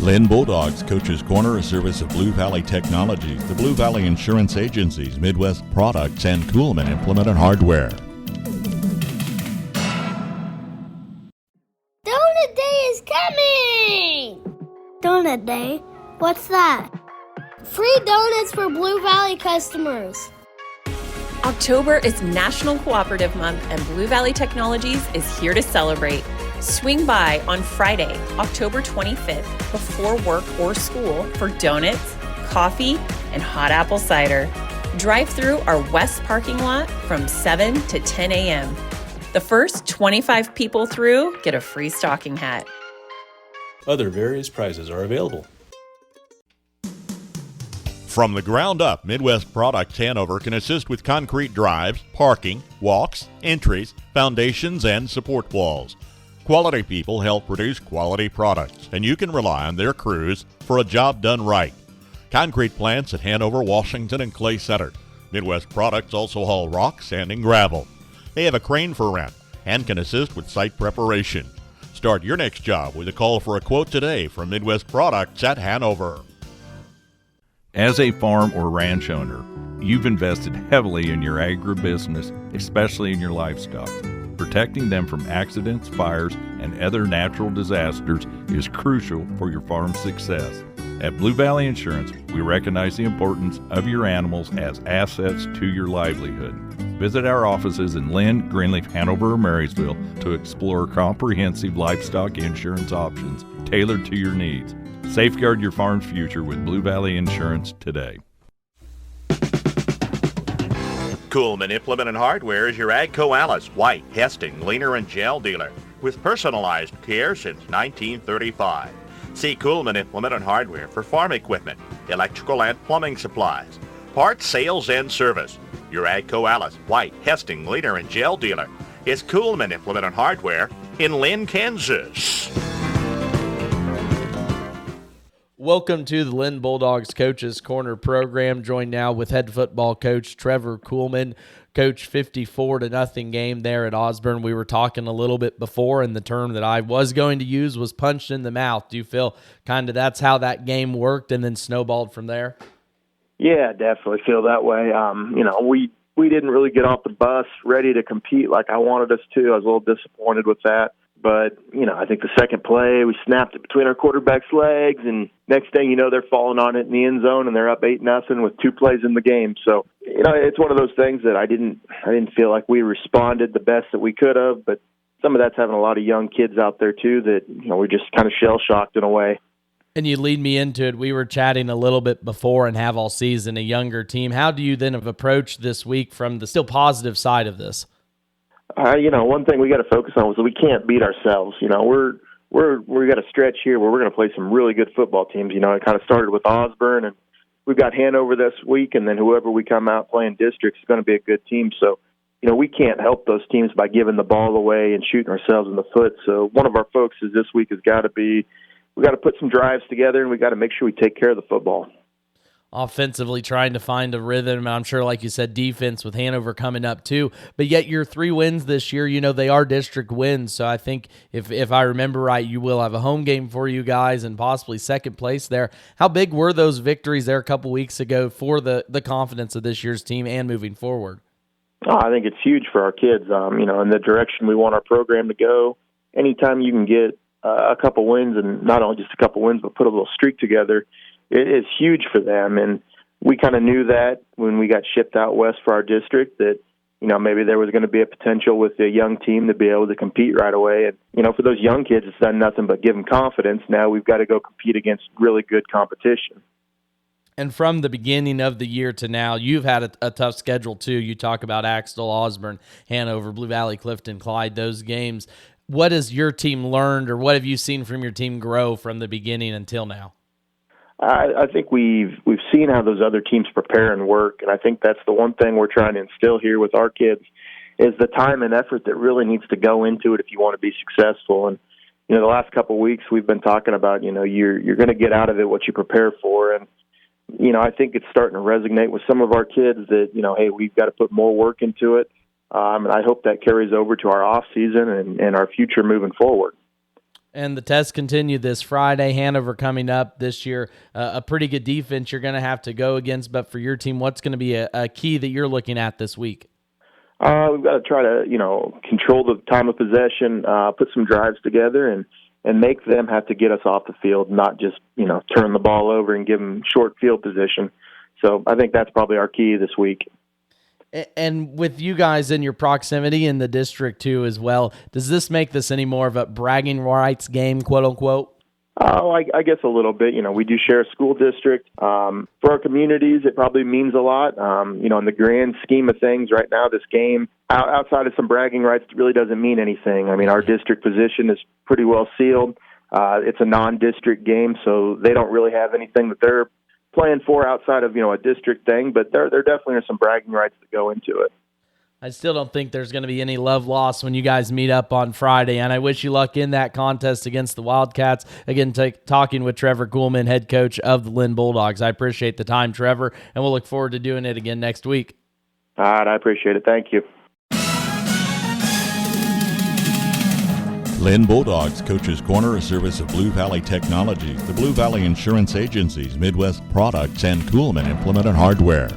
Linn Bulldogs Coach's Corner, a service of Blue Valley Technologies, the Blue Valley Insurance Agencies, Midwest Products, and Coolman Implement and Hardware. Donut Day is coming! Donut Day? What's that? Free donuts for Blue Valley customers. October is National Cooperative Month, and Blue Valley Technologies is here to celebrate. Swing by on Friday, October 25th, before work or school for donuts, coffee, and hot apple cider. Drive through our west parking lot from 7 to 10 a.m. The first 25 people through get a free stocking hat. Other various prizes are available. From the ground up, Midwest Products Hanover can assist with concrete drives, parking, walks, entries, foundations, and support walls. Quality people help produce quality products, and you can rely on their crews for a job done right. Concrete plants at Hanover, Washington, and Clay Center. Midwest Products also haul rock, sand, and gravel. They have a crane for rent and can assist with site preparation. Start your next job with a call for a quote today from Midwest Products at Hanover. As a farm or ranch owner, you've invested heavily in your agribusiness, especially in your livestock. Protecting them from accidents, fires, and other natural disasters is crucial for your farm's success. At Blue Valley Insurance, we recognize the importance of your animals as assets to your livelihood. Visit our offices in Linn, Greenleaf, Hanover, or Marysville to explore comprehensive livestock insurance options tailored to your needs. Safeguard your farm's future with Blue Valley Insurance today. Coolman Implement and Hardware is your AGCO Alice, White, Hesting, Leaner, and Gel dealer with personalized care since 1935. See Coolman Implement and Hardware for farm equipment, electrical and plumbing supplies, parts, sales, and service. Your AGCO Alice, White, Hesting, Leaner, and Gel dealer is Coolman Implement and Hardware in Linn, Kansas. Welcome to the Linn Bulldogs Coach's Corner program, joined now with head football coach Trevor Kuhlman. Coach, 54-0 game there at Osborne. We were talking a little bit before, and the term that I was going to use was punched in the mouth. Do you feel kind of that's how that game worked and then snowballed from there? Yeah, definitely feel that way. We didn't really get off the bus ready to compete like I wanted us to. I was a little disappointed with that. But, I think the second play, we snapped it between our quarterback's legs, and next thing you know, they're falling on it in the end zone, and they're up 8-0 with 2 plays in the game. So, it's one of those things that I didn't feel like we responded the best that we could have, but some of that's having a lot of young kids out there, too, that, we're just kind of shell-shocked in a way. And you lead me into it. We were chatting a little bit before and have all season a younger team. How do you then have approached this week from the still positive side of this? One thing we got to focus on is we can't beat ourselves. We got a stretch here where we're going to play some really good football teams. It kind of started with Osborne, and we've got Hanover this week, and then whoever we come out playing districts is going to be a good team. So, we can't help those teams by giving the ball away and shooting ourselves in the foot. So one of our focuses this week has got to be we got to put some drives together, and we got to make sure we take care of the football. Offensively trying to find a rhythm. I'm sure, like you said, defense with Hanover coming up too. But yet your 3 wins this year, they are district wins. So I think if I remember right, you will have a home game for you guys and possibly second place there. How big were those victories there a couple weeks ago for the confidence of this year's team and moving forward? Oh, I think it's huge for our kids, in the direction we want our program to go. Anytime you can get a couple wins, and not only just a couple wins, but put a little streak together, it is huge for them. And we kind of knew that when we got shipped out west for our district that, maybe there was going to be a potential with a young team to be able to compete right away. And, for those young kids, it's done nothing but give them confidence. Now we've got to go compete against really good competition. And from the beginning of the year to now, you've had a tough schedule too. You talk about Axtell, Osborne, Hanover, Blue Valley, Clifton, Clyde, those games. What has your team learned, or what have you seen from your team grow from the beginning until now? I think we've seen how those other teams prepare and work, and I think that's the one thing we're trying to instill here with our kids is the time and effort that really needs to go into it if you want to be successful. And the last couple of weeks we've been talking about you're going to get out of it what you prepare for, and I think it's starting to resonate with some of our kids that hey, we've got to put more work into it, and I hope that carries over to our off season and our future moving forward. And the tests continue this Friday. Hanover coming up this year. A pretty good defense you're going to have to go against. But for your team, what's going to be a key that you're looking at this week? We've got to try to, control the time of possession, put some drives together, and make them have to get us off the field, not just, turn the ball over and give them short field position. So I think that's probably our key this week. And with you guys in your proximity in the district too as well, does this make this any more of a bragging rights game, quote unquote? Oh, I guess a little bit. We do share a school district. For our communities, it probably means a lot. In the grand scheme of things right now, this game, outside of some bragging rights, really doesn't mean anything. I mean, our district position is pretty well sealed. It's a non-district game, so they don't really have anything that they're playing for outside of, a district thing, but there definitely are some bragging rights that go into it. I still don't think there's going to be any love lost when you guys meet up on Friday, and I wish you luck in that contest against the Wildcats. Again, talking with Trevor Kuhlman, head coach of the Linn Bulldogs. I appreciate the time, Trevor, and we'll look forward to doing it again next week. All right, I appreciate it. Thank you. Linn Bulldogs Coach's Corner, a service of Blue Valley Technologies, the Blue Valley Insurance Agencies, Midwest Products, and Kuhlman Implement and Hardware.